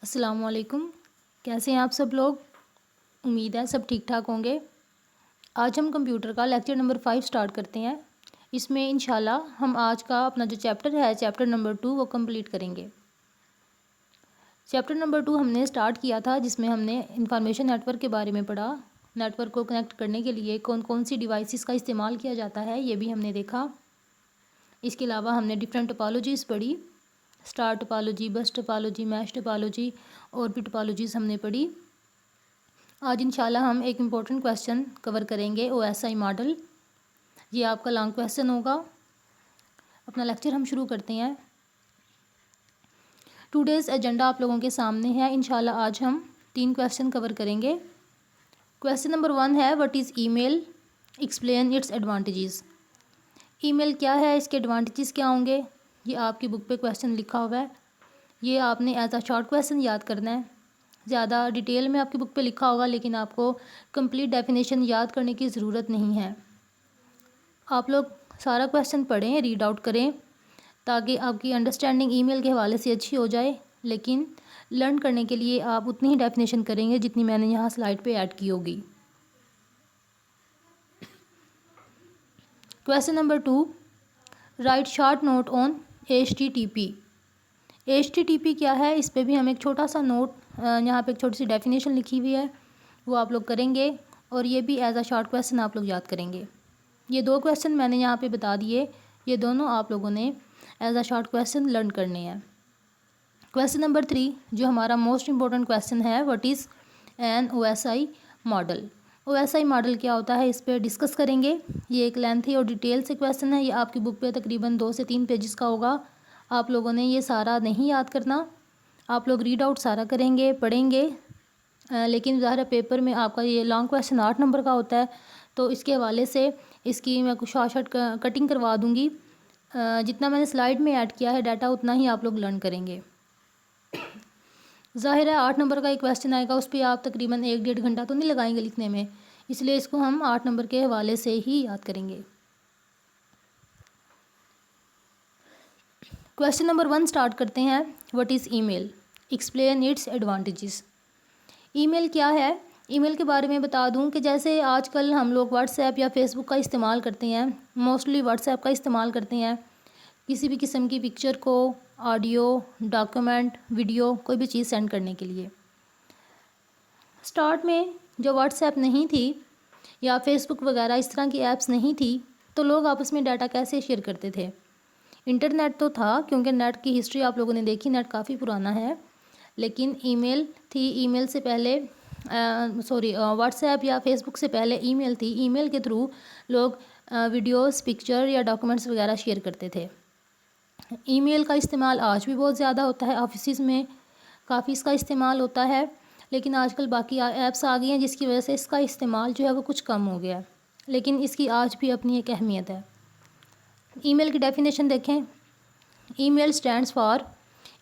अस्सलाम वालेकुम। कैसे हैं आप सब लोग? उम्मीद है सब ठीक ठाक होंगे। आज हम कंप्यूटर का लेक्चर नंबर 5 स्टार्ट करते हैं। इसमें इंशाल्लाह हम आज का अपना जो चैप्टर है चैप्टर नंबर 2 वो कंप्लीट करेंगे। चैप्टर नंबर 2 हमने स्टार्ट किया था जिसमें हमने इंफॉर्मेशन नेटवर्क के बारे में पढ़ा। नेटवर्क को कनेक्ट करने के लिए कौन कौन सी डिवाइसेस का इस्तेमाल किया जाता है ये भी हमने देखा। इसके अलावा हमने डिफरेंट टोपोलॉजीज़ पढ़ी। स्टार टोपोलॉजी, बस टोपोलॉजी, मैश टोपोलॉजी और भी टोपोलॉजीज़ हमने पढ़ी। आज इंशाल्लाह हम एक इम्पोर्टेंट क्वेश्चन कवर करेंगे OSI मॉडल। ये आपका लॉन्ग क्वेश्चन होगा। अपना लेक्चर हम शुरू करते हैं। टुडेज़ एजेंडा आप लोगों के सामने है। इंशाल्लाह आज हम 3 क्वेश्चन कवर करेंगे। क्वेश्चन नंबर 1 है what is email, explain its advantages. Email क्या है, इसके एडवांटेजेस क्या होंगे, ये आपकी बुक पे क्वेश्चन लिखा हुआ है। ये आपने एज अ शॉर्ट क्वेश्चन याद करना है। ज़्यादा डिटेल में आपकी बुक पे लिखा होगा लेकिन आपको कंप्लीट डेफिनेशन याद करने की ज़रूरत नहीं है। आप लोग सारा क्वेश्चन पढ़ें, रीड आउट करें ताकि आपकी अंडरस्टैंडिंग ईमेल के हवाले से अच्छी हो जाए। लेकिन लर्न करने के लिए आप उतनी ही डेफिनेशन करेंगे जितनी मैंने यहाँ स्लाइड पे ऐड की होगी। Question number 2, right short note on HTTP। HTTP क्या है, इस पे भी हम एक छोटा सा नोट, यहाँ पे एक छोटी सी डेफिनेशन लिखी हुई है वो आप लोग करेंगे और ये भी एज अ शॉर्ट क्वेश्चन आप लोग याद करेंगे। ये 2 क्वेश्चन मैंने यहाँ पे बता दिए, ये दोनों आप लोगों ने as a short question learn करने हैं। क्वेश्चन नंबर 3 जो हमारा मोस्ट इम्पोर्टेंट क्वेश्चन है, what is an OSI model. OSI model क्या होता है इस पर डिस्कस करेंगे। ये एक लेंथी और डिटेल से क्वेश्चन है। ये आपकी बुक पे तकरीबन 2 से 3 पेजेस का होगा। आप लोगों ने ये सारा नहीं याद करना, आप लोग रीड आउट सारा करेंगे, पढ़ेंगे। लेकिन ज़ाहिर पेपर में आपका ये लॉन्ग क्वेश्चन 8 नंबर का होता है तो इसके हवाले से इसकी मैं कुछ शॉर्ट कटिंग करवा दूँगी। जितना मैंने स्लाइड में ऐड किया है डाटा उतना ही आप लोग लर्न करेंगे। ज़ाहिर है 8 नंबर का एक क्वेश्चन आएगा, उस पर आप तकरीबन 1-1.5 घंटा तो नहीं लगाएंगे लिखने में, इसलिए इसको हम 8 नंबर के हवाले से ही याद करेंगे। क्वेश्चन नंबर 1 स्टार्ट करते हैं। What is email, explain its advantages. Email क्या है, ईमेल के बारे में बता दूं कि जैसे आजकल हम लोग व्हाट्सएप या फेसबुक का इस्तेमाल करते हैं, मोस्टली व्हाट्सएप का इस्तेमाल करते हैं किसी भी किस्म की पिक्चर को, ऑडियो, डॉक्यूमेंट, वीडियो, कोई भी चीज़ सेंड करने के लिए। स्टार्ट में जो व्हाट्सएप नहीं थी या फेसबुक वगैरह इस तरह की ऐप्स नहीं थी तो लोग आपस में डाटा कैसे शेयर करते थे। इंटरनेट तो था, क्योंकि नेट की हिस्ट्री आप लोगों ने देखी, नेट काफ़ी पुराना है। लेकिन ईमेल थी, ईमेल से पहले व्हाट्सएप या फेसबुक से पहले ईमेल थी। ईमेल के थ्रू लोग वीडियोस, पिक्चर या डॉक्यूमेंट्स वगैरह शेयर करते थे। ईमेल का इस्तेमाल आज भी बहुत ज़्यादा होता है, ऑफिस में काफ़ी इसका इस्तेमाल होता है। लेकिन आजकल बाकी ऐप्स आ गई हैं जिसकी वजह से इसका इस्तेमाल जो है वो कुछ कम हो गया है, लेकिन इसकी आज भी अपनी एक अहमियत है। ईमेल की डेफिनेशन देखें। Email stands for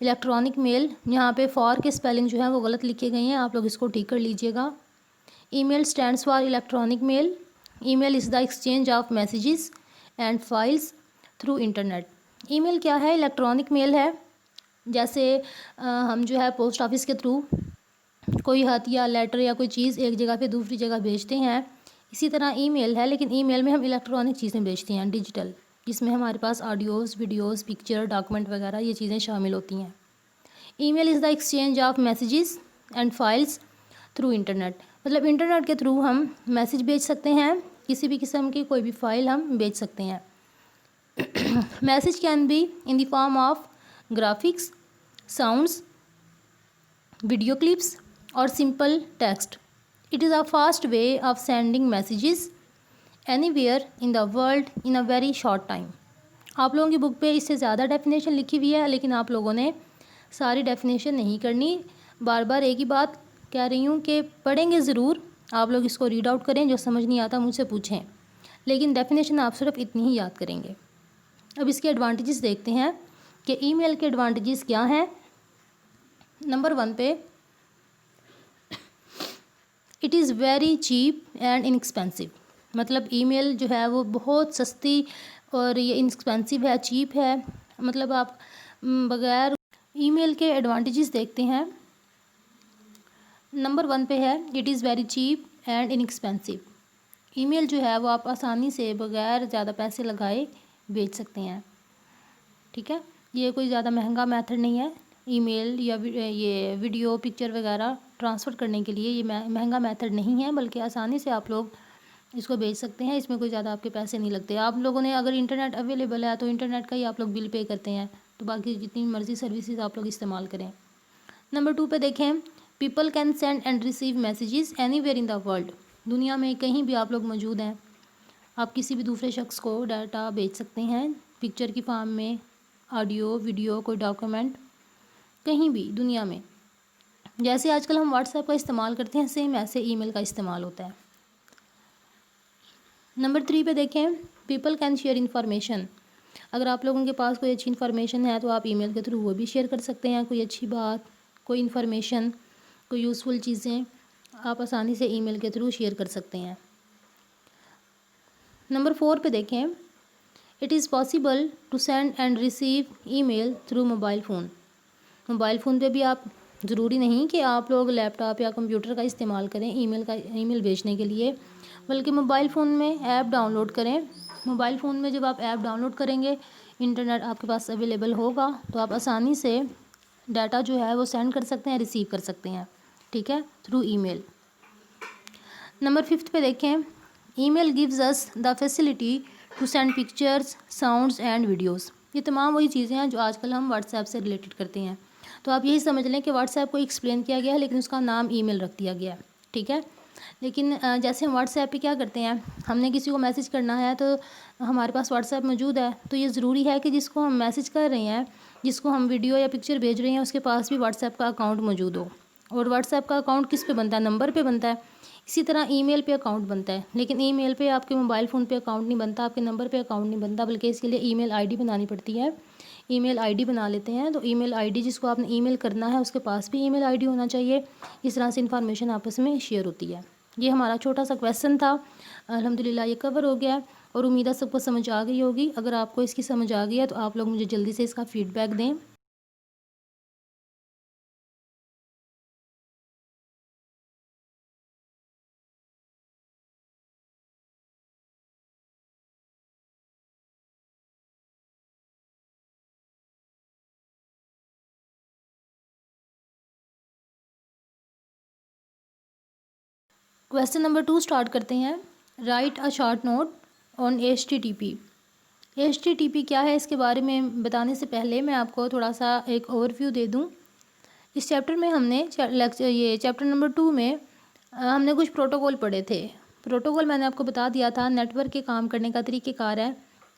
electronic mail. यहाँ पे फॉर के स्पेलिंग जो है वो गलत लिखे गए हैं, आप लोग इसको ठीक कर लीजिएगा। Email stands for electronic mail. Email is the exchange of messages and files through internet. Email क्या है, इलेक्ट्रॉनिक मेल है। जैसे हम जो है पोस्ट ऑफिस के थ्रू कोई खत या लेटर या कोई चीज़ एक जगह पे दूसरी जगह भेजते हैं, इसी तरह ईमेल है। लेकिन ईमेल में हम इलेक्ट्रॉनिक चीज़ें भेजते हैं, डिजिटल, जिसमें हमारे पास ऑडियोज़, वीडियोज़, पिक्चर, डॉक्यूमेंट वगैरह ये चीज़ें शामिल होती हैं। Email is the exchange of messages and files through internet. मतलब इंटरनेट के थ्रू हम मैसेज भेज सकते हैं, किसी भी किस्म की कोई भी फाइल हम भेज सकते हैं। Message can be in the form of graphics, sounds, video clips और simple text. It is a fast way of sending messages anywhere in the world in a very short time. आप लोगों की book पे इससे ज़्यादा definition लिखी हुई है, लेकिन आप लोगों ने सारी डेफिनेशन नहीं करनी। बार बार एक ही बात कह रही हूँ कि पढ़ेंगे ज़रूर, आप लोग इसको रीड आउट करें, जो समझ नहीं आता मुझसे पूछें, लेकिन डेफिनेशन आप सिर्फ इतनी ही याद करेंगे। अब इसके एडवांटेजेस देखते हैं कि ईमेल के एडवांटेजेस क्या हैं। नंबर 1 पे, it is very cheap and inexpensive. मतलब ईमेल जो है वो बहुत सस्ती और ये इनएक्सपेंसिव है, चीप है। मतलब आप बगैर ईमेल के एडवांटेजेस देखते हैं। नंबर 1 पे है it is very cheap and inexpensive. Email जो है वो आप आसानी से बगैर ज़्यादा पैसे लगाए भेज सकते हैं। ठीक है, ये कोई ज़्यादा महंगा मेथड नहीं है। ईमेल या ये वीडियो पिक्चर वगैरह ट्रांसफ़र करने के लिए ये महंगा मेथड नहीं है, बल्कि आसानी से आप लोग इसको भेज सकते हैं। इसमें कोई ज़्यादा आपके पैसे नहीं लगते। आप लोगों ने अगर इंटरनेट अवेलेबल है तो इंटरनेट का ही आप लोग बिल पे करते हैं, तो बाकी जितनी मर्ज़ी सर्विसेज आप लोग इस्तेमाल करें। नंबर 2 पे देखें, people can send and receive messages anywhere in the world. दुनिया में कहीं भी आप लोग मौजूद हैं, आप किसी भी दूसरे शख्स को डाटा भेज सकते हैं, पिक्चर की फॉर्म में, ऑडियो वीडियो, कोई डॉक्यूमेंट, कहीं भी दुनिया में। जैसे आजकल हम व्हाट्सएप का इस्तेमाल करते हैं, सेम ऐसे ईमेल का इस्तेमाल होता है। नंबर 3 पे देखें, पीपल कैन शेयर इन्फॉर्मेशन। अगर आप लोगों के पास कोई अच्छी इन्फॉर्मेशन है तो आप ईमेल के थ्रू वो भी शेयर कर सकते हैं। कोई अच्छी बात, कोई इन्फॉर्मेशन, कोई यूज़फुल चीज़ें आप आसानी से ईमेल के थ्रू शेयर कर सकते हैं। नंबर 4 पे देखें, it is possible to send and receive email through mobile phone. Mobile phone पे भी आप, ज़रूरी नहीं कि आप लोग लैपटॉप या कंप्यूटर का इस्तेमाल करें ईमेल भेजने के लिए, बल्कि मोबाइल फ़ोन में ऐप डाउनलोड करें। मोबाइल फ़ोन में जब आप ऐप डाउनलोड करेंगे, इंटरनेट आपके पास अवेलेबल होगा, तो आप आसानी से डाटा जो है वो सेंड कर सकते हैं, रिसीव कर सकते हैं। ठीक है, थ्रू ईमेल। नंबर 5 पे देखें, email gives us the facility to send pictures, sounds and videos. ये तमाम वही चीज़ें हैं जो आजकल हम व्हाट्सएप से रिलेटेड करते हैं। तो आप यही समझ लें कि व्हाट्सएप को एक्सप्लेन किया गया है, लेकिन उसका नाम ईमेल रख दिया गया है। ठीक है, लेकिन जैसे हम व्हाट्सएप पे क्या करते हैं, हमने किसी को मैसेज करना है तो हमारे पास व्हाट्सएप मौजूद है, तो ये ज़रूरी है कि जिसको हम मैसेज कर रहे हैं, जिसको हम वीडियो या पिक्चर भेज रहे हैं, उसके पास भी व्हाट्सएप का अकाउंट मौजूद हो। और व्हाट्सएप का अकाउंट किस पे बनता है? नंबर पे बनता है। इसी तरह ईमेल पे अकाउंट बनता है, लेकिन ईमेल पे आपके मोबाइल फ़ोन पे अकाउंट नहीं बनता, आपके नंबर पे अकाउंट नहीं बनता, बल्कि इसके लिए ईमेल आईडी बनानी पड़ती है। ईमेल आईडी बना लेते हैं, तो ईमेल आईडी जिसको आपने ईमेल करना है उसके पास भी ईमेल आईडी होना चाहिए। इस तरह से इन्फॉर्मेशन आपस में शेयर होती है। ये हमारा छोटा सा क्वेश्चन था, अल्हम्दुलिल्लाह ये कवर हो गया और उम्मीद है सबको समझ आ गई होगी। अगर आपको इसकी समझ आ गई है तो आप लोग मुझे जल्दी से इसका फ़ीडबैक दें। क्वेश्चन नंबर 2 स्टार्ट करते हैं। Right a short note on HTTP। HTTP क्या है, इसके बारे में बताने से पहले मैं आपको थोड़ा सा एक ओवरव्यू दे दूं। इस चैप्टर में हमने चैप्टर नंबर 2 में हमने कुछ प्रोटोकॉल पढ़े थे। प्रोटोकॉल मैंने आपको बता दिया था, नेटवर्क के काम करने का तरीक़ेकार है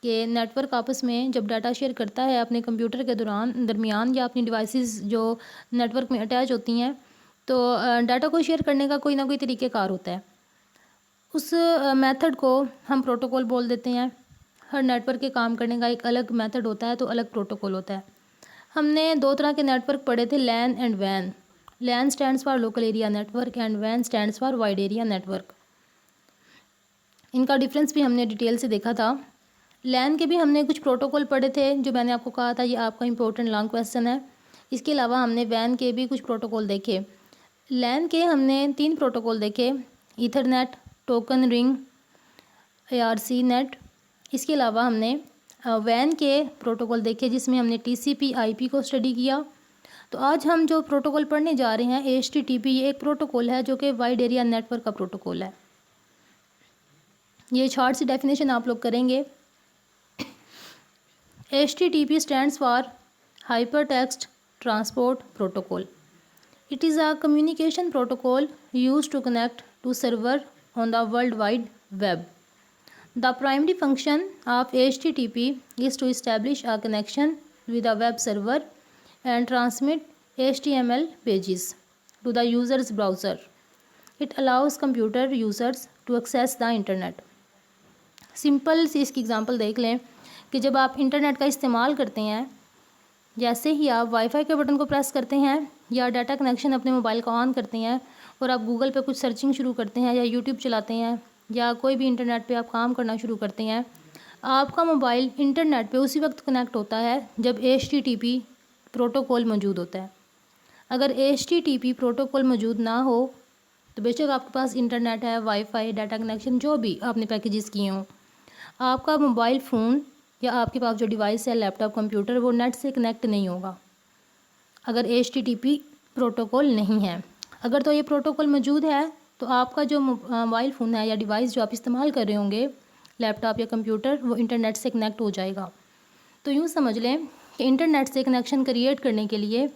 कि नेटवर्क आपस में जब डाटा शेयर करता है अपने कंप्यूटर के दरमियान या अपनी डिवाइसेस जो नेटवर्क में अटैच होती हैं, तो डाटा को शेयर करने का कोई ना कोई तरीक़ेकार होता है। उस मेथड को हम प्रोटोकॉल बोल देते हैं। हर नेटवर्क के काम करने का एक अलग मेथड होता है, तो अलग प्रोटोकॉल होता है। हमने 2 तरह के नेटवर्क पढ़े थे, लैन एंड वैन। LAN stands for local area network and वैन stands for wide area network. इनका डिफरेंस भी हमने डिटेल से देखा था। लैन के भी हमने कुछ प्रोटोकॉल पढ़े थे, जो मैंने आपको कहा था ये आपका इंपॉर्टेंट लॉन्ग क्वेश्चन है। इसके अलावा हमने वैन के भी कुछ प्रोटोकॉल देखे। लैन के हमने 3 प्रोटोकॉल देखे, Ethernet, token ring, ARC net. इसके अलावा हमने वैन के प्रोटोकॉल देखे, जिसमें हमने TCP IP को स्टडी किया। तो आज हम जो प्रोटोकॉल पढ़ने जा रहे हैं HTTP, ये एक प्रोटोकॉल है जो कि वाइड एरिया नेटवर्क का प्रोटोकॉल है। ये शॉर्ट सी डेफिनेशन आप लोग करेंगे। HTTP stands for hyper text transport protocol. It is a communication protocol used to connect to server on the World Wide Web. The primary function of HTTP is to establish a connection with a web server and transmit HTML pages to the user's browser. It allows computer users to access the internet. Simple सी इसकी example देख लें कि जब आप internet का इस्तेमाल करते हैं, जैसे ही आप वाईफाई के बटन को प्रेस करते हैं या डाटा कनेक्शन अपने मोबाइल का ऑन करते हैं और आप गूगल पे कुछ सर्चिंग शुरू करते हैं या यूट्यूब चलाते हैं या कोई भी इंटरनेट पे आप काम करना शुरू करते हैं, आपका मोबाइल इंटरनेट पे उसी वक्त कनेक्ट होता है जब HTTP प्रोटोकॉल मौजूद होता है। अगर HTTP प्रोटोकॉल मौजूद ना हो तो बेशक आपके पास इंटरनेट है, वाईफाई, डाटा कनेक्शन जो भी आपने पैकेजेस किए हों, आपका मोबाइल फ़ोन या आपके पास जो डिवाइस है, लैपटॉप, कंप्यूटर, वो नेट से कनेक्ट नहीं होगा अगर HTTP प्रोटोकॉल नहीं है। अगर तो ये प्रोटोकॉल मौजूद है तो आपका जो मोबाइल फ़ोन है या डिवाइस जो आप इस्तेमाल कर रहे होंगे, लैपटॉप या कंप्यूटर, वो इंटरनेट से कनेक्ट हो जाएगा। तो यूँ समझ लें कि इंटरनेट से कनेक्शन क्रिएट करने के लिए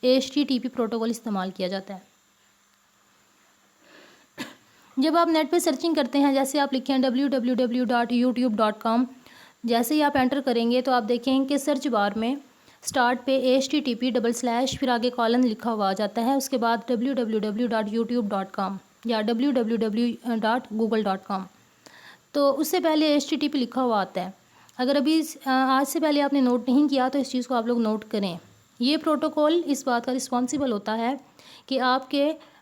HTTP प्रोटोकॉल इस्तेमाल किया जाता है। जब आप नेट पे सर्चिंग करते हैं, जैसे आप लिखें www.youtube.com, जैसे ही आप एंटर करेंगे तो आप देखेंगे कि सर्च बार में स्टार्ट पे HTTP फिर आगे कॉलन लिखा हुआ आ जाता है, उसके बाद www.youtube.com या www.google.com। तो उससे पहले HTTP लिखा हुआ आता है। अगर अभी आज से पहले आपने नोट नहीं किया तो इस चीज़ को आप लोग नोट करें। ये प्रोटोकॉल इस बात का रिस्पॉन्सिबल होता है कि आपके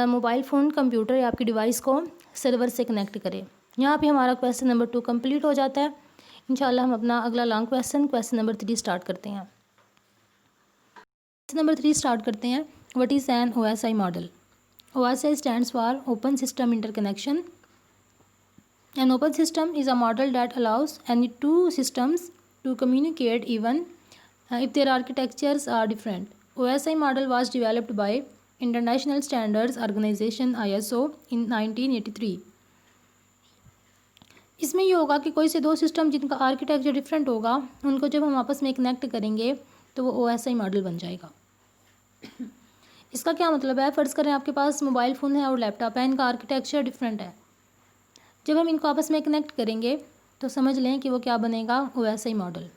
मोबाइल फ़ोन, कंप्यूटर या आपकी डिवाइस को सर्वर से कनेक्ट करें। यहाँ पे हमारा क्वेश्चन नंबर 2 कंप्लीट हो जाता है। इंशाल्लाह हम अपना अगला लॉन्ग क्वेश्चन नंबर 3 स्टार्ट करते हैं। क्वेश्चन नंबर 3 स्टार्ट करते हैं। What is an OSI model? OSI stands for open system interconnection. An open system is a model that allows any two systems to communicate even if their architectures are different. OSI model was developed by International Standards Organization ISO in 1983. इसमें ये होगा कि कोई से दो system जिनका architecture different होगा, उनको जब हम आपस में कनेक्ट करेंगे तो वो OSI मॉडल बन जाएगा। इसका क्या मतलब है? फ़र्ज़ करें आपके पास मोबाइल फ़ोन है और लैपटॉप है, इनका आर्किटेक्चर डिफरेंट है। जब हम इनको आपस में कनेक्ट करेंगे तो समझ लें कि वो क्या बनेगा, OSI मॉडल।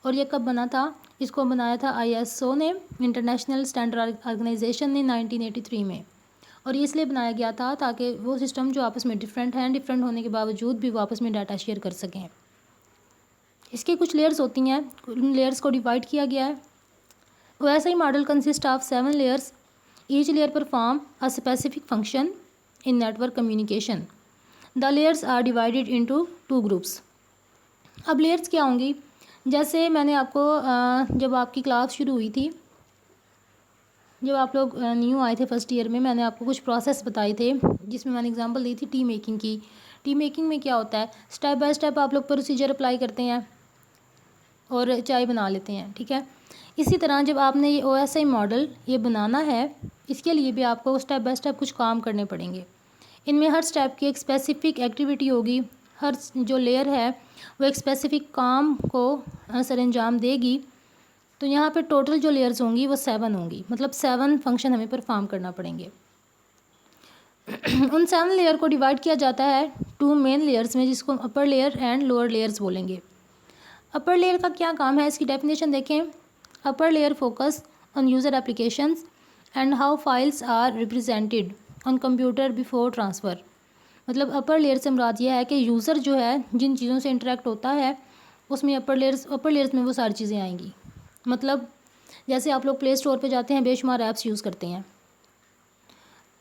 और ये कब बना था? इसको बनाया था ISO ने, इंटरनेशनल स्टैंडर्ड ऑर्गेनाइजेशन ने 1983 में। और ये इसलिए बनाया गया था ताकि वो सिस्टम जो आपस में डिफरेंट हैं, डिफरेंट होने के बावजूद भी वो आपस में डाटा शेयर कर सकें। इसके कुछ लेयर्स होती हैं, उन लेयर्स को डिवाइड किया गया है। OSI model consist of 7 layers. Each layer perform a specific function in network communication. The layers are divided into 2 groups. अब लेयर्स क्या होंगी? जैसे मैंने आपको जब आपकी क्लास शुरू हुई थी, जब आप लोग न्यू आए थे फर्स्ट ईयर में, मैंने आपको कुछ प्रोसेस बताए थे जिसमें मैंने एग्जांपल दी थी टी मेकिंग की। टी मेकिंग में क्या होता है, स्टेप बाय स्टेप आप लोग प्रोसीजर अप्लाई करते हैं और चाय बना लेते हैं, ठीक है। इसी तरह जब आपने ये OSI मॉडल ये बनाना है, इसके लिए भी आपको स्टेप बाय स्टेप कुछ काम करने पड़ेंगे। इनमें हर स्टेप की एक स्पेसिफिक एक्टिविटी होगी, हर जो लेयर है वो एक स्पेसिफिक काम को सरअंजाम देगी। तो यहाँ पे टोटल जो लेयर्स होंगी वो 7 होंगी, मतलब 7 फंक्शन हमें परफॉर्म करना पड़ेंगे। उन 7 लेयर को डिवाइड किया जाता है 2 मेन लेयर्स में, जिसको upper layer and lower layers बोलेंगे। अपर लेयर का क्या काम है, इसकी डेफिनेशन देखें। Upper layer focus on user applications and how files are represented on computer before transfer. मतलब अपर लेयर से मुराद ये है कि यूज़र जो है जिन चीज़ों से इंटरेक्ट होता है उसमें अपर लेयर्स में वो सारी चीज़ें आएंगी। मतलब जैसे आप लोग प्ले स्टोर पे जाते हैं, बेशुमार ऐप्स यूज़ करते हैं,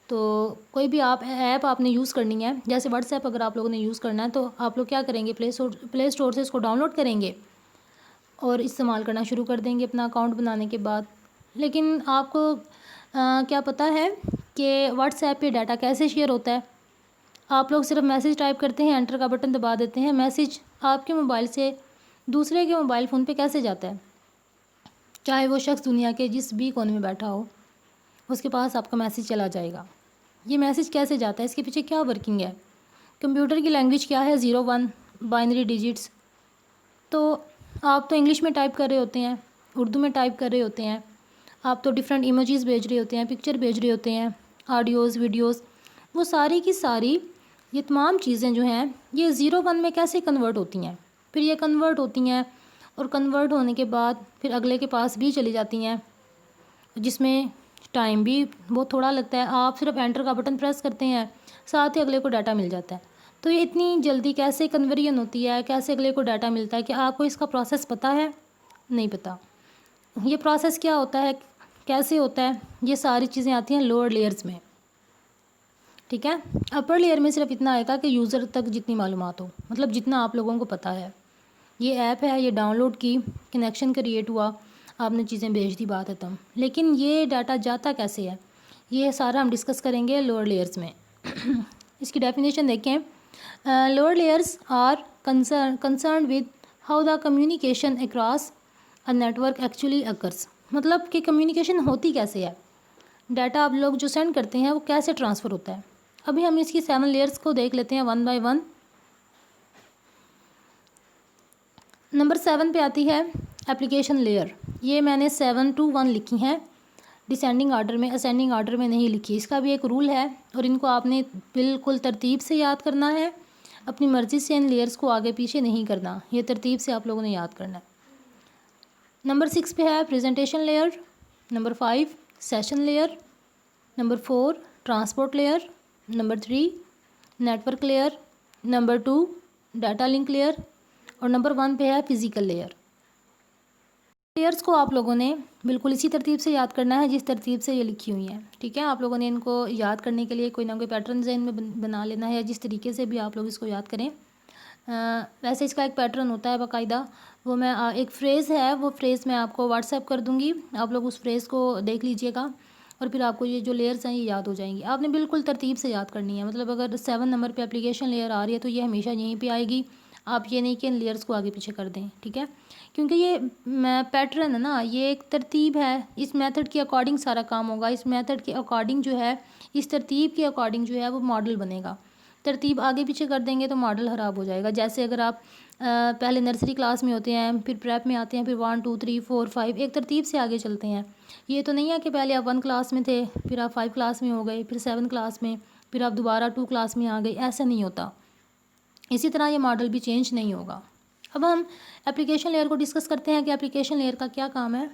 तो कोई भी ऐप आपने यूज़ करनी है, जैसे व्हाट्सएप अगर आप लोगों ने यूज़ करना है तो आप लोग क्या करेंगे, प्ले स्टोर से इसको डाउनलोड करेंगे और इस्तेमाल करना शुरू कर देंगे अपना अकाउंट बनाने के बाद। लेकिन आपको क्या पता है कि व्हाट्सएप पे डाटा कैसे शेयर होता है? आप लोग सिर्फ मैसेज टाइप करते हैं, एंटर का बटन दबा देते हैं, मैसेज आपके मोबाइल से दूसरे के मोबाइल फ़ोन पे कैसे जाता है? चाहे वो शख्स दुनिया के जिस भी कोने में बैठा हो, उसके पास आपका मैसेज चला जाएगा। ये मैसेज कैसे जाता है, इसके पीछे क्या वर्किंग है? कंप्यूटर की लैंग्वेज क्या है? 0-1 बाइनरी डिजिट्स। तो आप तो इंग्लिश में टाइप कर रहे होते हैं, उर्दू में टाइप कर रहे होते हैं, आप तो डिफरेंट इमोजीज़ भेज रहे होते हैं, पिक्चर भेज रहे होते हैं, ऑडियोज़, वीडियोज़, वो सारी की सारी ये तमाम चीज़ें जो हैं ये 0-1 में कैसे कन्वर्ट होती हैं? फिर ये कन्वर्ट होती हैं और कन्वर्ट होने के बाद फिर अगले के पास भी चली जाती हैं, जिसमें टाइम भी बहुत थोड़ा लगता है। आप सिर्फ एंटर का बटन प्रेस करते हैं, साथ ही अगले को डाटा मिल जाता है। तो ये इतनी जल्दी कैसे कन्वर्जन होती है, कैसे अगले को डाटा मिलता है, कि आपको इसका प्रोसेस पता है? नहीं पता। ये प्रोसेस क्या होता है, कैसे होता है, ये सारी चीज़ें आती हैं लोअर लेयर्स में, ठीक है। अपर लेयर में सिर्फ इतना आएगा कि यूज़र तक जितनी मालूमात हो, मतलब जितना आप लोगों को पता है। ये ऐप है, ये डाउनलोड की, कनेक्शन क्रिएट हुआ, आपने चीज़ें भेज दी, बात खत्म। लेकिन ये डाटा जाता कैसे है, ये सारा हम डिस्कस करेंगे लोअर लेयर्स में। इसकी डेफिनेशन देखें। Lower layers are concern with how the communication across a network actually occurs. मतलब कि कम्युनिकेशन होती कैसे है, डाटा आप लोग जो सेंड करते हैं वो कैसे ट्रांसफ़र होता है। अभी हम इसकी 7 लेयर्स को देख लेते हैं वन बाय वन। नंबर 7 पे आती है एप्लीकेशन लेयर। ये मैंने 7 to 1 लिखी हैं डिसेंडिंग ऑर्डर में, असेंडिंग ऑर्डर में नहीं लिखी। इसका भी एक रूल है और इनको आपने बिल्कुल तरतीब से याद करना है, अपनी मर्ज़ी से इन लेयर्स को आगे पीछे नहीं करना, ये तरतीब से आप लोगों ने याद करना है। नंबर 6 पे है presentation layer. Number 5 session layer. Number 4 transport layer. Number 3 network layer. Number 2 data link layer और नंबर 1 पे है फिज़िकल लेयर। लेयर्स को आप लोगों ने बिल्कुल इसी तरतीब से याद करना है जिस तरतीब से ये लिखी हुई है, ठीक है। आप लोगों ने इनको याद करने के लिए कोई ना कोई पैटर्न ज़हन में बना लेना है, जिस तरीके से भी आप लोग इसको याद करें। वैसे इसका एक पैटर्न होता है बाकायदा, वो मैं एक फ़्रेज़ है, वो फ़्रेज़ मैं आपको व्हाट्सएप कर दूँगी, आप लोग उस फ्रेज़ को देख लीजिएगा और फिर आपको ये जो लेयर्स हैं ये याद हो जाएंगी। आपने बिल्कुल तरतीब से याद करनी है। मतलब अगर 7 नंबर पे एप्लीकेशन लेयर आ रही है तो ये हमेशा यहीं पे आएगी, आप ये नहीं कि इन लेयर्स को आगे पीछे कर दें, ठीक है। क्योंकि ये पैटर्न है ना, ये एक तरतीब है, इस मेथड के अकॉर्डिंग सारा काम होगा, इस मेथड के अकॉर्डिंग जो है, इस तरतीब के अकॉर्डिंग जो है वो मॉडल बनेगा। तरतीब आगे पीछे कर देंगे तो मॉडल ख़राब हो जाएगा। जैसे अगर आप पहले नर्सरी क्लास में होते हैं, फिर प्रेप में आते हैं, फिर 1 2 3 4 5 एक तरतीब से आगे चलते हैं। ये तो नहीं है कि पहले आप 1 क्लास में थे, फिर आप 5 क्लास में हो गए, फिर 7 क्लास में, फिर आप दोबारा 2 क्लास में आ गए, ऐसा नहीं होता। इसी तरह ये मॉडल भी चेंज नहीं होगा। अब हम एप्लीकेशन लेयर को डिस्कस करते हैं कि एप्लीकेशन लेयर का क्या काम है।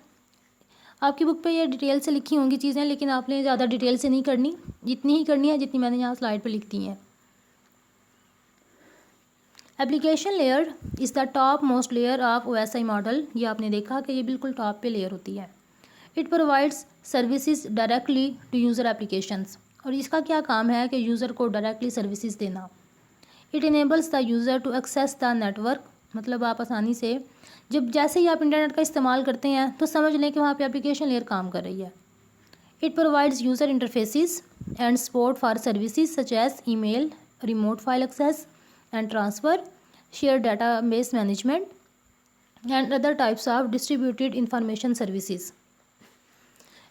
आपकी बुक पे ये डिटेल से लिखी होंगी चीज़ें, लेकिन आपने ज़्यादा डिटेल से नहीं करनी, जितनी ही करनी है जितनी मैंने यहाँ स्लाइड पर लिख दी हैं। Application layer is the top most layer of OSI model. ये आपने देखा कि ये बिल्कुल टॉप पे लेयर होती है। It provides services directly to user applications. और इसका क्या काम है कि यूज़र को डायरेक्टली सर्विसेज देना। It enables the user to access the network. मतलब आप आसानी से जैसे ही आप इंटरनेट का इस्तेमाल करते हैं तो समझ लें कि वहाँ पे एप्लीकेशन लेयर काम कर रही है। It provides user interfaces and support for services such as email, remote file access and transfer, share database management and other types of distributed information services.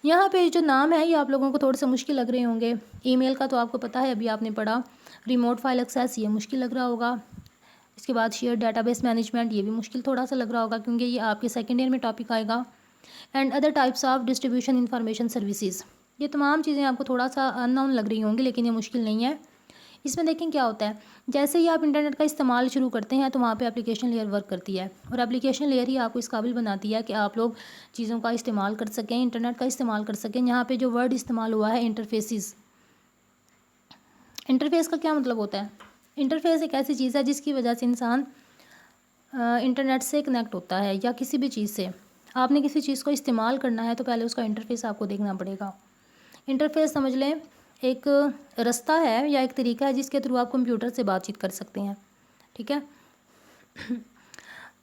यहाँ पे जो नाम है ये आप लोगों को थोड़े से मुश्किल लग रहे होंगे। ईमेल का तो आपको पता है, अभी आपने पढ़ा। रिमोट फाइल एक्सेस ये मुश्किल लग रहा होगा। इसके बाद शेयर डेटाबेस मैनेजमेंट ये भी मुश्किल थोड़ा सा लग रहा होगा क्योंकि ये आपके सेकेंड ईयर में टॉपिक आएगा। And other types of distribution information services, ये तमाम चीज़ें आपको थोड़ा सा अननोन लग रही होंगी, लेकिन ये मुश्किल नहीं है। इसमें देखें क्या होता है, जैसे ही आप इंटरनेट का इस्तेमाल शुरू करते हैं तो वहाँ पे एप्लीकेशन लेयर वर्क करती है और एप्लीकेशन लेयर ही आपको इस काबिल बनाती है कि आप लोग चीज़ों का इस्तेमाल कर सकें, इंटरनेट का इस्तेमाल कर सकें। यहाँ पे जो वर्ड इस्तेमाल हुआ है इंटरफेसिस, इंटरफेस का क्या मतलब होता है। इंटरफेस एक ऐसी चीज़ है जिसकी वजह से इंसान इंटरनेट से कनेक्ट होता है या किसी भी चीज़ से। आपने किसी चीज़ को इस्तेमाल करना है तो पहले उसका इंटरफेस आपको देखना पड़ेगा। इंटरफेस समझ लें एक रास्ता है या एक तरीका है जिसके थ्रू आप कंप्यूटर से बातचीत कर सकते हैं, ठीक है।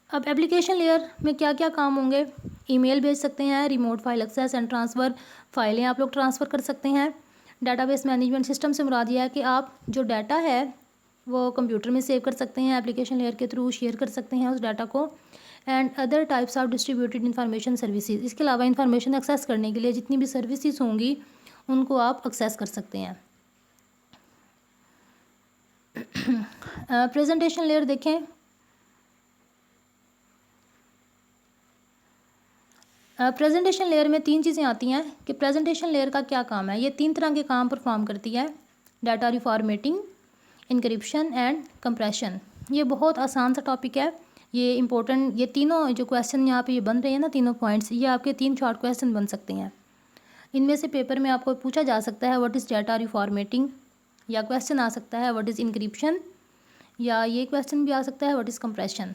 अब एप्लीकेशन लेयर में क्या क्या काम होंगे। ईमेल भेज सकते हैं, remote file access and transfer, फाइलें आप लोग ट्रांसफ़र कर सकते हैं। डाटाबेस मैनेजमेंट सिस्टम से मुराद यह है कि आप जो डाटा है वो कंप्यूटर में सेव कर सकते हैं, एप्लीकेशन लेयर के थ्रू शेयर कर सकते हैं उस डाटा को। And other types of distributed information services, इसके अलावा इंफॉर्मेशन एक्सेस करने के लिए जितनी भी सर्विसेज होंगी उनको आप एक्सेस कर सकते हैं। प्रेजेंटेशन लेयर देखें। प्रेजेंटेशन लेयर में 3 चीज़ें आती हैं कि प्रेजेंटेशन लेयर का क्या काम है। ये 3 तरह के काम परफॉर्म करती है, डाटा रिफॉर्मेटिंग, इनक्रिप्शन एंड कंप्रेशन। ये बहुत आसान सा टॉपिक है, ये इंपॉर्टेंट, ये तीनों जो क्वेश्चन यहाँ पे ये बन रहे हैं ना, तीनों पॉइंट्स, ये आपके 3 शॉर्ट क्वेश्चन बन सकते हैं। इनमें से पेपर में आपको पूछा जा सकता है व्हाट इज़ डाटा रिफॉर्मेटिंग, या क्वेश्चन आ सकता है व्हाट इज़ इनक्रिप्शन, या ये क्वेश्चन भी आ सकता है व्हाट इज़ कंप्रेशन।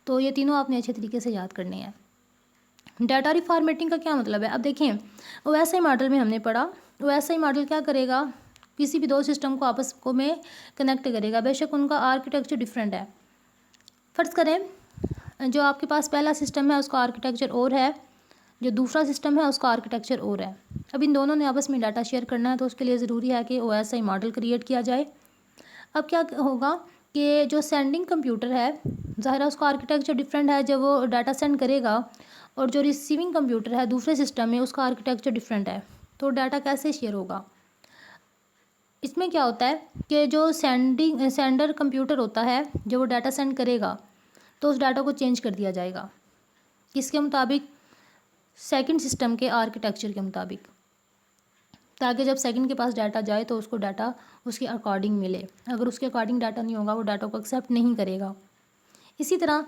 तो ये तीनों आपने अच्छे तरीके से याद करने हैं। डाटा रिफॉर्मेटिंग का क्या मतलब है। अब देखें OSI मॉडल में हमने पढ़ा, OSI मॉडल क्या करेगा, किसी भी 2 सिस्टम को आपस को में कनेक्ट करेगा, बेशक उनका आर्किटेक्चर डिफरेंट है। फ़र्ज़ करें जो आपके पास पहला सिस्टम है उसका आर्किटेक्चर और है जो दूसरा सिस्टम है उसका आर्किटेक्चर और है। अब इन दोनों ने आपस में डाटा शेयर करना है, तो उसके लिए ज़रूरी है कि OSI मॉडल क्रिएट किया जाए। अब क्या होगा कि जो सेंडिंग कंप्यूटर है, ज़ाहिर है उसका आर्किटेक्चर डिफरेंट है जब वो डाटा सेंड करेगा, और जो रिसीविंग कंप्यूटर है दूसरे सिस्टम में, उसका आर्किटेक्चर डिफरेंट है। तो डाटा कैसे शेयर होगा? इसमें क्या होता है कि जो सेंडर कंप्यूटर होता है, जब वो डाटा सेंड करेगा तो उस डाटा को चेंज कर दिया जाएगा। किसके मुताबिक? सेकंड सिस्टम के आर्किटेक्चर के मुताबिक, ताकि जब सेकंड के पास डाटा जाए तो उसको डाटा उसके अकॉर्डिंग मिले। अगर उसके अकॉर्डिंग डाटा नहीं होगा, वो डाटा को एक्सेप्ट नहीं करेगा। इसी तरह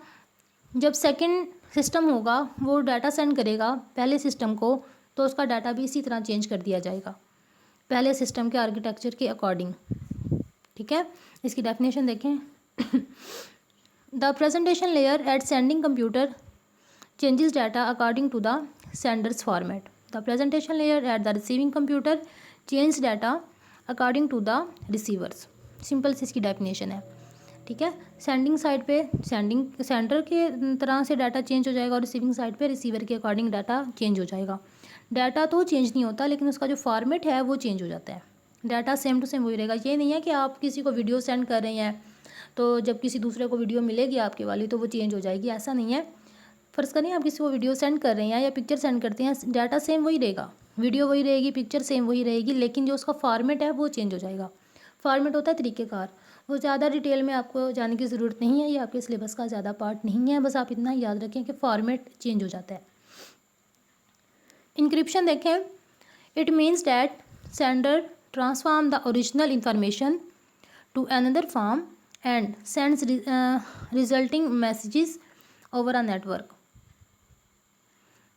जब सेकंड सिस्टम होगा, वो डाटा सेंड करेगा पहले सिस्टम को, तो उसका डाटा भी इसी तरह चेंज कर दिया जाएगा पहले सिस्टम के आर्किटेक्चर के अकॉर्डिंग। ठीक है, इसकी डेफिनेशन देखें। The presentation layer at sending computer changes data according to the sender's format. The presentation layer at the receiving computer changes data according to the receivers. Simple सी इसकी definition है। ठीक है, सेंडिंग साइड पे sender के तरह से data change हो जाएगा, और रिसीविंग साइड पे रिसीवर के अकॉर्डिंग डाटा चेंज हो जाएगा। डाटा तो चेंज नहीं होता, लेकिन उसका जो फॉर्मेट है वो चेंज हो जाता है। डाटा सेम टू सेम वही रहेगा। ये नहीं है कि आप किसी को वीडियो सेंड कर रहे हैं तो जब किसी दूसरे को वीडियो मिलेगी आपके वाली तो वो चेंज हो जाएगी, ऐसा नहीं है। फ़र्ज़ करें आप किसी को वीडियो सेंड कर रहे हैं या पिक्चर सेंड करते हैं, डाटा सेम वही रहेगा, वीडियो वही रहेगी, पिक्चर सेम वही रहेगी, लेकिन जो उसका फॉर्मेट है वो चेंज हो जाएगा। फॉर्मेट होता है तरीक़ेकार, वो ज़्यादा डिटेल में आपको जाने की ज़रूरत नहीं है, ये आपके सिलेबस का ज़्यादा पार्ट नहीं है, बस आप इतना याद रखें कि फॉर्मेट चेंज हो जाता है। इंक्रिप्शन देखें, it means that sender transform the original information to another form and sends resulting messages over a network.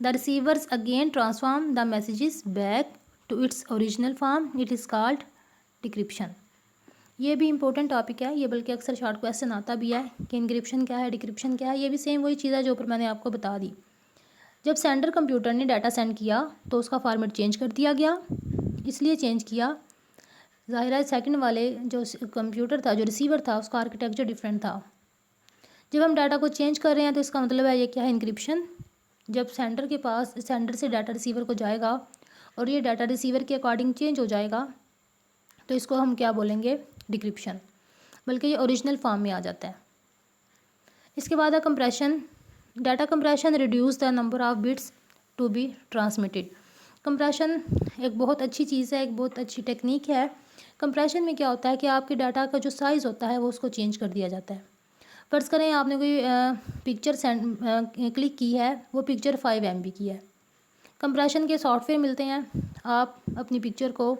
The receivers again transform the messages back to its original form. It is called decryption. ये भी important topic है, ये बल्कि अक्सर short question आता भी है कि इंक्रिप्शन क्या है, डिक्रिप्शन क्या है। ये भी सेम वही चीज़ है जो ऊपर मैंने आपको बता दी। जब सेंडर कंप्यूटर ने डाटा सेंड किया तो उसका फॉर्मेट चेंज कर दिया गया। इसलिए चेंज किया, ज़ाहिर है सेकंड वाले जो कंप्यूटर था, जो रिसीवर था, उसका आर्किटेक्चर डिफरेंट था। जब हम डाटा को चेंज कर रहे हैं तो इसका मतलब है ये क्या है, इंक्रिप्शन। जब सेंडर से डाटा रिसीवर को जाएगा और ये डाटा रिसीवर के अकॉर्डिंग चेंज हो जाएगा तो इसको हम क्या बोलेंगे, डिक्रिप्शन, बल्कि ये ओरिजिनल फॉर्म में आ जाता है। इसके बाद है compression. Data compression reduce the number of bits to be transmitted. Compression एक बहुत अच्छी चीज़ है, एक बहुत अच्छी टेक्निक है। कंप्रेशन में क्या होता है कि आपके डाटा का जो साइज़ होता है वो उसको चेंज कर दिया जाता है। फ़र्ज़ करें आपने कोई पिक्चर क्लिक की है, वो पिक्चर 5 MB की है। कंप्रेशन के सॉफ्टवेयर मिलते हैं, आप अपनी पिक्चर को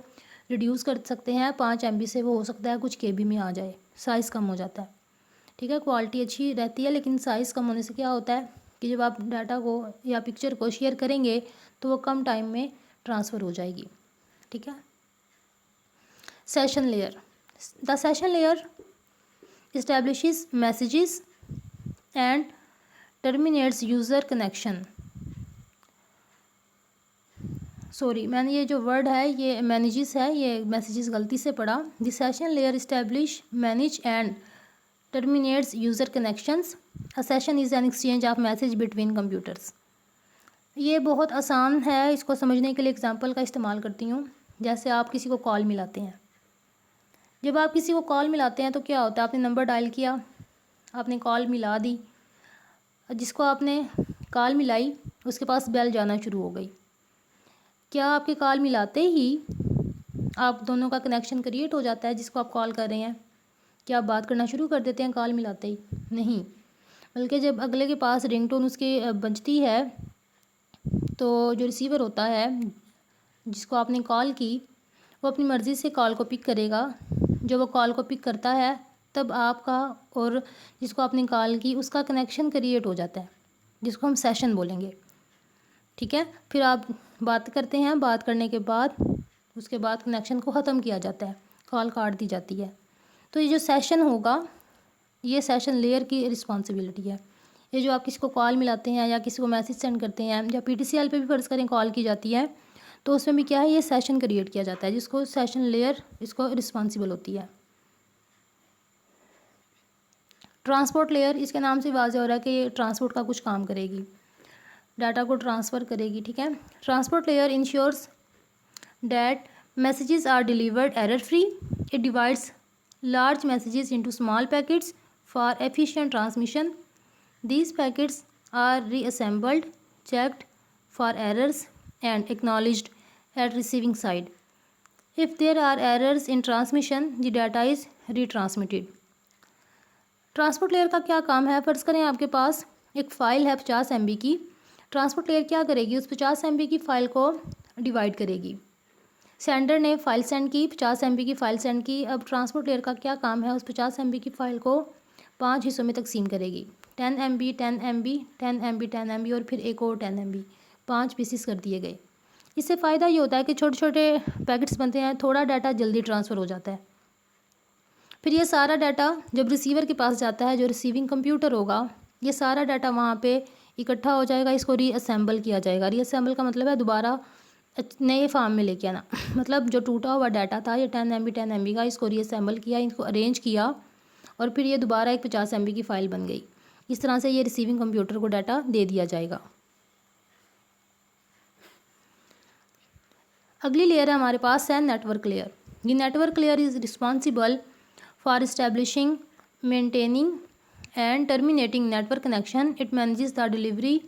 रिड्यूस कर सकते हैं 5 MB से, वो हो सकता है कुछ KB में आ जाए, साइज़ कम हो जाता है। ठीक है, क्वालिटी अच्छी रहती है, लेकिन साइज़ कम होने से क्या होता है कि जब आप डाटा को या पिक्चर को शेयर करेंगे तो वो कम टाइम में ट्रांसफ़र हो जाएगी। ठीक है, session layer. The session layer establishes messages and terminates user connection. Sorry, मैंने ये जो वर्ड है ये मैनेजेस है, ये मैसेजेस गलती से पढ़ा। The session layer establish, manage and terminates user connections. A session is an exchange of message between computers. ये बहुत आसान है, इसको समझने के लिए एग्जांपल का इस्तेमाल करती हूँ। जैसे आप किसी को कॉल मिलाते हैं, जब आप किसी को कॉल मिलाते हैं तो क्या होता है, आपने नंबर डायल किया, आपने कॉल मिला दी, जिसको आपने कॉल मिलाई उसके पास बेल जाना शुरू हो गई। क्या आपके कॉल मिलाते ही आप दोनों का कनेक्शन क्रिएट हो जाता है, जिसको आप कॉल कर रहे हैं? क्या आप बात करना शुरू कर देते हैं कॉल मिलाते ही? नहीं, बल्कि जब अगले के पास रिंगटोन उसकी बजती है तो जो रिसीवर होता है जिसको आपने कॉल की, वो अपनी मर्ज़ी से कॉल को पिक करेगा। जब वो कॉल को पिक करता है तब आपका और जिसको आपने कॉल की उसका कनेक्शन क्रिएट हो जाता है, जिसको हम सेशन बोलेंगे। ठीक है, फिर आप बात करते हैं, बात करने के बाद उसके बाद कनेक्शन को ख़त्म किया जाता है, कॉल काट दी जाती है। तो ये जो सेशन होगा, ये सेशन लेयर की रिस्पॉन्सिबिलिटी है। ये जो आप किसी को कॉल मिलाते हैं या किसी को मैसेज सेंड करते हैं या PTCL पे भी फ़र्ज़ करें कॉल की जाती है, तो उसमें भी क्या है, ये सेशन क्रिएट किया जाता है, जिसको सेशन लेयर इसको रिस्पॉन्सिबल होती है। ट्रांसपोर्ट लेयर, इसके नाम से वाज़ेह हो रहा है कि ये ट्रांसपोर्ट का कुछ काम करेगी। डाटा को ट्रांसफ़र करेगी, ठीक है। Transport layer ensures that messages are delivered error free. It divides large messages into small packets for efficient transmission. These packets are reassembled, checked for errors and acknowledged at receiving side. If there are errors in transmission, the data is retransmitted. Transport layer का क्या काम है? फ़र्ज़ करें आपके पास एक file है 50 MB की। ट्रांसपोर्ट लेयर क्या करेगी? उस 50 MB की फ़ाइल को डिवाइड करेगी। सेंडर ने फ़ाइल सेंड की, 50 MB की फ़ाइल सेंड की। अब ट्रांसपोर्ट लेयर का क्या काम है? उस 50 MB की फ़ाइल को 5 हिस्सों में तकसीम करेगी। 10 MB, 10 MB, 10 MB, 10 MB और फिर एक और 10 MB, 5 पीसीस कर दिए गए। इससे फ़ायदा ये होता है कि छोटे छोटे पैकेट्स बनते हैं, थोड़ा डाटा जल्दी ट्रांसफ़र हो जाता है। फिर ये सारा डाटा जब रिसीवर के पास जाता है, जो रिसीविंग कंप्यूटर होगा, ये सारा डाटा वहाँ पे इकट्ठा हो जाएगा। इसको रीअसेंबल किया जाएगा। रीअसेंबल का मतलब है दोबारा नए फार्म में लेके आना। मतलब जो टूटा हुआ डाटा था, ये 10 MB 10 MB का, इसको रीअसेंबल किया, इसको अरेंज किया और फिर ये दोबारा एक 50 MB की फ़ाइल बन गई। इस तरह से ये रिसीविंग कंप्यूटर को डाटा दे दिया जाएगा। अगली लेयर है हमारे पास है नेटवर्क लेयर। ये network layer is responsible for establishing, maintaining and terminating network connection. It manages the delivery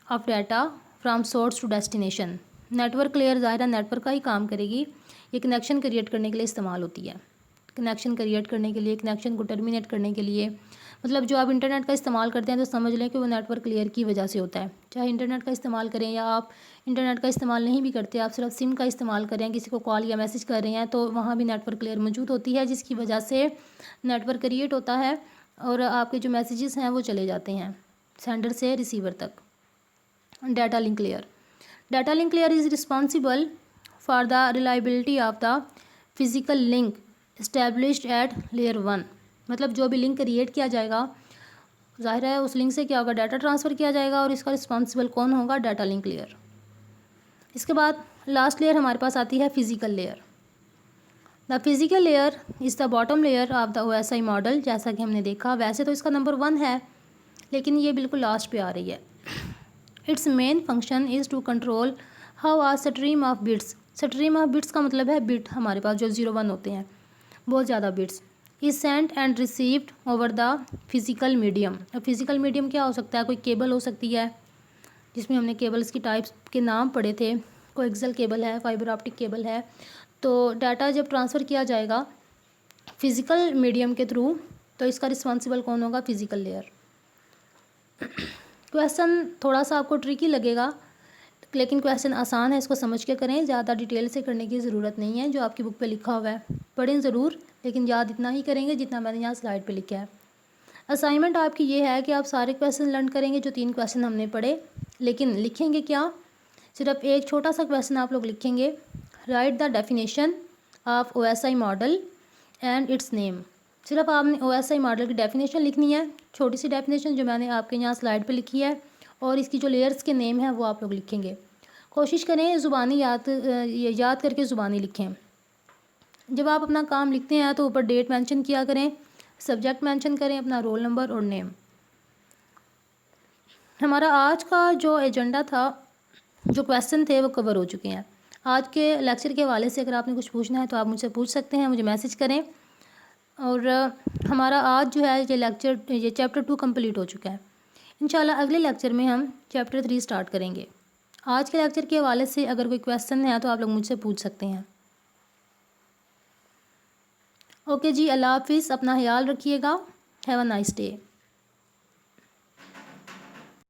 of data from source to destination. Network layer ज़ाहिर नेटवर्क का ही काम करेगी। ये कनेक्शन क्रिएट करने के लिए इस्तेमाल होती है। कनेक्शन क्रिएट करने के लिए, कनेक्शन को टर्मिनेट करने के लिए, मतलब जो आप इंटरनेट का इस्तेमाल करते हैं तो समझ लें कि वो नेटवर्क लेयर की वजह से होता है। चाहे इंटरनेट का इस्तेमाल करें या आप इंटरनेट का इस्तेमाल नहीं भी करते, आप सिर्फ सिम का इस्तेमाल करें, किसी को कॉल या मैसेज कर रहे हैं, तो वहाँ भी नेटवर्क लेयर मौजूद होती है, जिसकी वजह से नेटवर्क क्रिएट होता है और आपके जो मैसेजेस हैं वो चले जाते हैं सेंडर से रिसीवर तक। Data link layer. Data link layer is responsible for the reliability of the physical link established at layer 1। मतलब जो भी लिंक क्रिएट किया जाएगा, ज़ाहिर है उस लिंक से क्या होगा, डाटा ट्रांसफ़र किया जाएगा और इसका रिस्पॉन्सिबल कौन होगा? Data link layer. इसके बाद लास्ट लेयर हमारे पास आती है physical layer. The physical layer is the bottom layer of the OSI model. जैसा कि हमने देखा, वैसे तो इसका नंबर 1 है, लेकिन ये बिल्कुल लास्ट पे आ रही है। Its main function is to control how a stream of bits. Stream of bits का मतलब है बिट, हमारे पास जो 0 1 होते हैं, बहुत ज़्यादा bits, is sent and received over the physical medium. अब फिज़िकल मीडियम क्या हो सकता है? कोई केबल हो सकती है, जिसमें हमने केबल्स की टाइप्स के नाम पढ़े थे। कोएक्सियल केबल है, फाइबर ऑप्टिक केबल है। तो डाटा जब ट्रांसफ़र किया जाएगा फिज़िकल मीडियम के थ्रू, तो इसका रिस्पॉन्सिबल कौन होगा? Physical layer. क्वेश्चन थोड़ा सा आपको ट्रिकी लगेगा, लेकिन क्वेश्चन आसान है, इसको समझ के करें, ज़्यादा डिटेल से करने की ज़रूरत नहीं है। जो आपकी बुक पे लिखा हुआ है पढ़ें ज़रूर, लेकिन याद इतना ही करेंगे जितना मैंने यहाँ स्लाइड पे लिखा है। असाइनमेंट आपकी ये है कि आप सारे क्वेश्चन लर्न करेंगे जो 3 क्वेश्चन हमने पढ़े, लेकिन लिखेंगे क्या? सिर्फ एक छोटा सा क्वेश्चन आप लोग लिखेंगे, right the definition of OSI model and it's name. सिर्फ आपने OSI मॉडल की डेफिनेशन लिखनी है, छोटी सी डेफिनेशन जो मैंने आपके यहाँ स्लाइड पे लिखी है, और इसकी जो लेयर्स के नेम हैं वो आप लोग लिखेंगे। कोशिश करें ज़ुबानी याद करके ज़ुबानी लिखें। जब आप अपना काम लिखते हैं तो ऊपर डेट मेंशन किया करें, सब्जेक्ट मेंशन करें, अपना रोल नंबर और नेम। हमारा आज का जो एजेंडा था, जो क्वेश्चन थे, वो कवर हो चुके हैं। आज के लेक्चर के हवाले से अगर आपने कुछ पूछना है तो आप मुझसे पूछ सकते हैं, मुझे मैसेज करें। और हमारा आज जो है ये चैप्टर 2 कंप्लीट हो चुका है। इंशाल्लाह अगले लेक्चर में हम चैप्टर 3 स्टार्ट करेंगे। आज के लेक्चर के हवाले से अगर कोई क्वेश्चन है तो आप लोग मुझसे पूछ सकते हैं। ओके जी, अल्लाह हाफिज़, अपना ख्याल रखिएगा। Have a nice day.